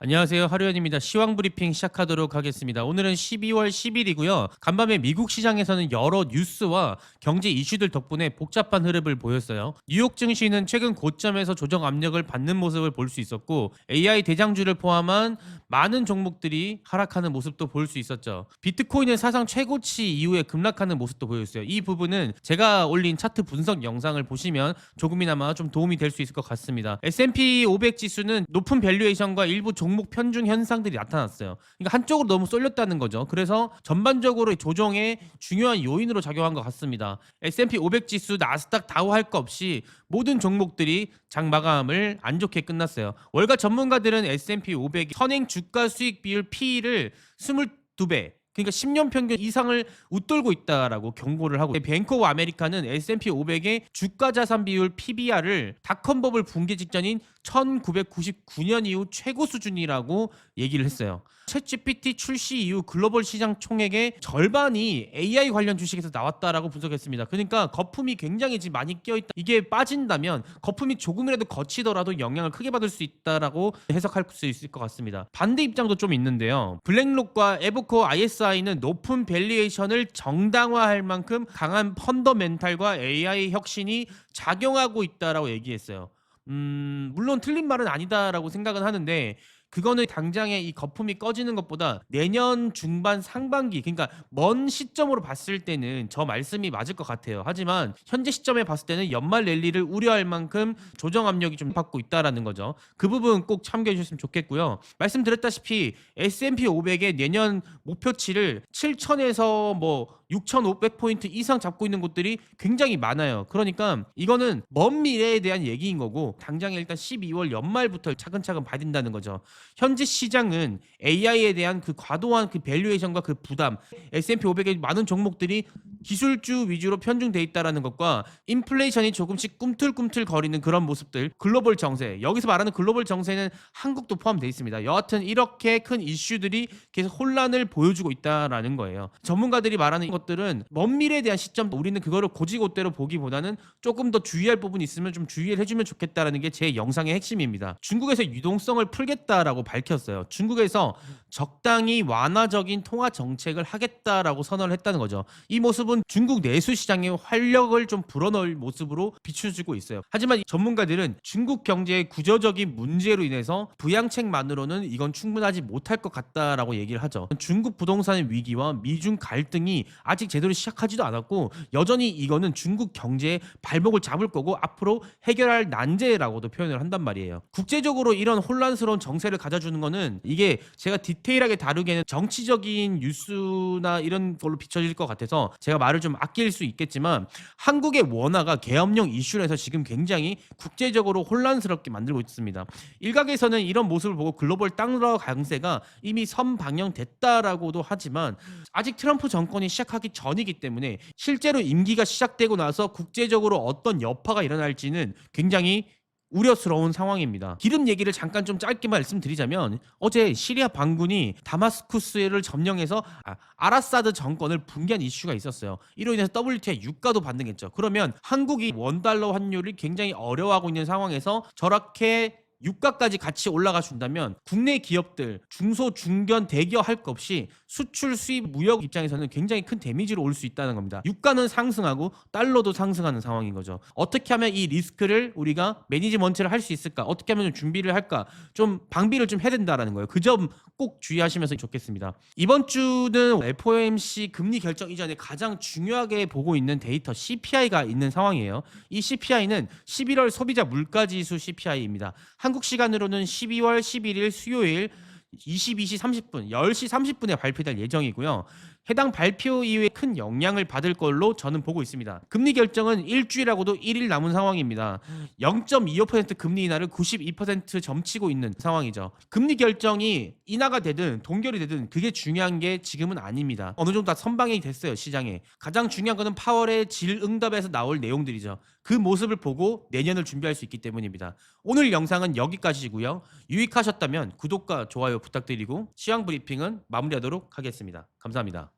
안녕하세요. 하루연입니다. 시황 브리핑 시작하도록 하겠습니다. 오늘은 12월 10일이고요. 간밤에 미국 시장에서는 여러 뉴스와 경제 이슈들 덕분에 복잡한 흐름을 보였어요. 뉴욕 증시는 최근 고점에서 조정 압력을 받는 모습을 볼 수 있었고 AI 대장주를 포함한 많은 종목들이 하락하는 모습도 볼 수 있었죠. 비트코인은 사상 최고치 이후에 급락하는 모습도 보였어요. 이 부분은 제가 올린 차트 분석 영상을 보시면 조금이나마 좀 도움이 될 수 있을 것 같습니다. S&P 500 지수는 높은 밸류에이션과 일부 종목 편중 현상들이 나타났어요. 그러니까 한쪽으로 너무 쏠렸다는 거죠. 그래서 전반적으로 조정의 중요한 요인으로 작용한 것 같습니다. S&P 500 지수, 나스닥, 다우 할 거 없이 모든 종목들이 장 마감을 안 좋게 끝났어요. 월가 전문가들은 S&P 500이 선행 주가 수익 비율 P를 22배, 그러니까 10년 평균 이상을 웃돌고 있다라고 경고를 하고, 뱅크 오브 아메리카는 S&P 500의 주가 자산 비율 PBR을 닷컴버블 붕괴 직전인 1999년 이후 최고 수준이라고 얘기를 했어요. 챗GPT 출시 이후 글로벌 시장 총액의 절반이 AI 관련 주식에서 나왔다라고 분석했습니다. 그러니까 거품이 굉장히 지금 많이 껴있다. 이게 빠진다면 거품이 조금이라도 거치더라도 영향을 크게 받을 수 있다라고 해석할 수 있을 것 같습니다. 반대 입장도 좀 있는데요. 블랙록과 에버코어 ISI는 높은 밸류에이션을 정당화할 만큼 강한 펀더멘탈과 AI 혁신이 작용하고 있다라고 얘기했어요. 물론 틀린 말은 아니다라고 생각은 하는데, 그거는 당장에 이 거품이 꺼지는 것보다 내년 중반 상반기, 그러니까 먼 시점으로 봤을 때는 저 말씀이 맞을 것 같아요. 하지만 현재 시점에 봤을 때는 연말 랠리를 우려할 만큼 조정 압력이 좀 받고 있다라는 거죠. 그 부분 꼭 참고해 주셨으면 좋겠고요. 말씀드렸다시피 S&P 500의 내년 목표치를 7,000에서 뭐 6,500포인트 이상 잡고 있는 곳들이 굉장히 많아요. 그러니까 이거는 먼 미래에 대한 얘기인 거고, 당장에 일단 12월 연말부터 차근차근 봐야 된다는 거죠. 현재 시장은 AI에 대한 그 과도한 그 밸류에이션과 그 부담, S&P 500의 많은 종목들이 기술주 위주로 편중돼 있다라는 것과 인플레이션이 조금씩 꿈틀꿈틀 거리는 그런 모습들, 글로벌 정세, 여기서 말하는 글로벌 정세는 한국도 포함되어 있습니다. 여하튼 이렇게 큰 이슈들이 계속 혼란을 보여주고 있다라는 거예요. 전문가들이 말하는 것들은 먼 미래에 대한 시점, 우리는 그거를 고지고대로 보기보다는 조금 더 주의할 부분이 있으면 좀 주의를 해주면 좋겠다라는 게 제 영상의 핵심입니다. 중국에서 유동성을 풀겠다라고 밝혔어요. 중국에서 적당히 완화적인 통화 정책을 하겠다라고 선언을 했다는 거죠. 이 모습은 중국 내수 시장의 활력을 좀 불어넣을 모습으로 비춰지고 있어요. 하지만 전문가들은 중국 경제의 구조적인 문제로 인해서 부양책만으로는 이건 충분하지 못할 것 같다라고 얘기를 하죠. 중국 부동산의 위기와 미중 갈등이 아직 제대로 시작하지도 않았고, 여전히 이거는 중국 경제의 발목을 잡을 거고 앞으로 해결할 난제라고도 표현을 한단 말이에요. 국제적으로 이런 혼란스러운 정세를 가져주는 거는, 이게 제가 디테일하게 다루기에는 정치적인 뉴스나 이런 걸로 비춰질 것 같아서 제가 말을 좀 아낄 수 있겠지만, 한국의 원화가 계엄령 이슈로 해서 지금 굉장히 국제적으로 혼란스럽게 만들고 있습니다. 일각에서는 이런 모습을 보고 글로벌 달러 강세가 이미 선방영됐다라고도 하지만, 아직 트럼프 정권이 시작하기 전이기 때문에 실제로 임기가 시작되고 나서 국제적으로 어떤 여파가 일어날지는 굉장히 우려스러운 상황입니다. 기름 얘기를 잠깐 좀 짧게 말씀드리자면, 어제 시리아 반군이 다마스쿠스를 점령해서 아라사드 정권을 붕괴한 이슈가 있었어요. 이로 인해서 WTI 유가도 반등했죠. 그러면 한국이 원달러 환율을 굉장히 어려워하고 있는 상황에서 저렇게 유가까지 같이 올라가 준다면 국내 기업들, 중소, 중견, 대기업 할 것 없이 수출, 수입, 무역 입장에서는 굉장히 큰 데미지로 올 수 있다는 겁니다. 유가는 상승하고 달러도 상승하는 상황인 거죠. 어떻게 하면 이 리스크를 우리가 매니지먼트를 할 수 있을까? 어떻게 하면 좀 준비를 할까? 좀 방비를 좀 해야 된다라는 거예요. 그 점 꼭 주의하시면서 좋겠습니다. 이번 주는 FOMC 금리 결정 이전에 가장 중요하게 보고 있는 데이터 CPI가 있는 상황이에요. 이 CPI는 11월 소비자 물가지수 CPI입니다. 한국 시간으로는 12월 11일 수요일 22시 30분, 10시 30분에 발표될 예정이고요. 해당 발표 이후에 큰 영향을 받을 걸로 저는 보고 있습니다. 금리 결정은 일주일하고도 1일 남은 상황입니다. 0.25% 금리 인하를 92% 점치고 있는 상황이죠. 금리 결정이 인하가 되든 동결이 되든 그게 중요한 게 지금은 아닙니다. 어느 정도 다 선방이 됐어요, 시장에. 가장 중요한 거는 파월의 질응답에서 나올 내용들이죠. 그 모습을 보고 내년을 준비할 수 있기 때문입니다. 오늘 영상은 여기까지고요. 유익하셨다면 구독과 좋아요 부탁드리고 시황 브리핑은 마무리하도록 하겠습니다. 감사합니다.